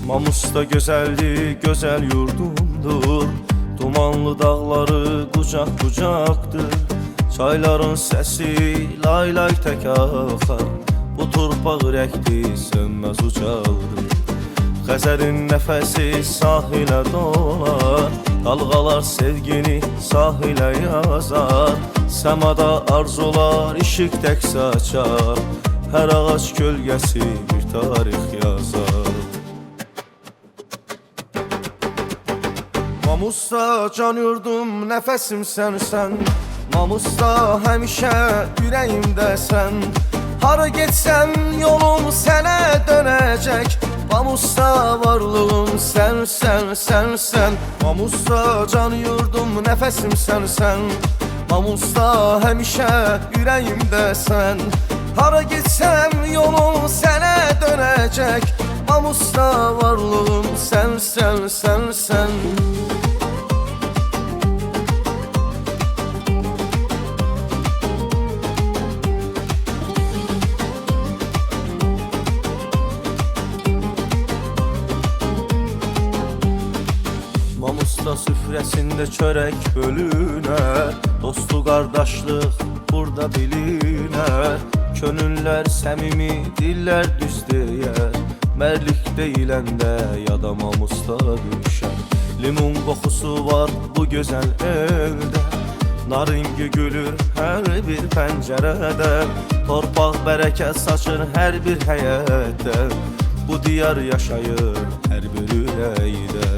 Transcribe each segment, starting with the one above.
Mamus'ta güzeldi, güzel yurdumdur. Dumanlı dağları kucak kucaktır. Çayların sesi lay lay tek akar. Bu torpaq rəkdi sönməz ucaldır. Xəzərin nəfəsi sahilə dolar. Dalğalar sevgini sahilə yazar. Səmada arzular işıq tək saçar. Hər ağac kölgəsi bir tarix yazar. Mamus'ta can yurdum, nəfəsim sənsən. Mamus'ta həmişə ürəyimdəsən. Hara getsəm yolum sənə dönəcək. Mamus'ta varlığım sənsən, sənsən. Mamus'ta can yurdum, nəfəsim sənsən. Mamus'ta həmişə ürəyimdəsən. Hara getsəm yolum sənə dönəcək. Mamus'ta varlığım sənsən, sənsən. Mamus'ta süfrəsində çörək bölünər. Dostu qardaşlıq burada bilinər. Könüllər səmimi, dillər düz deyər. Mərlik deyiləndə yada Mamus'ta düşər. Limon qoxusu var bu gözəl evdə. Naringi gülür hər bir pəncərədə. Torpaq bərəkət saçır hər bir həyətdə. Bu diyar yaşayır hər bir ürəkdə.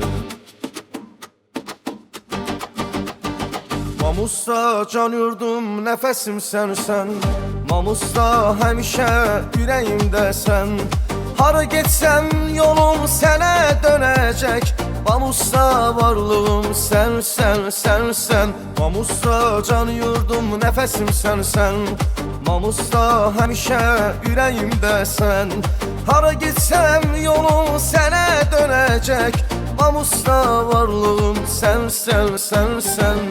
Mamus'ta can yurdum, nəfəsim sənsən. Mamus'ta həmişə ürəyimdəsən. Hara getsəm yolum sənə dönəcək. Mamus'ta varlığım sənsən, sənsən. Mamus'ta can yurdum, nəfəsim sənsən. Mamus'ta həmişə ürəyimdəsən. Hara getsəm yolum sənə dönəcək. Mamus'ta varlığım sənsən, sənsən.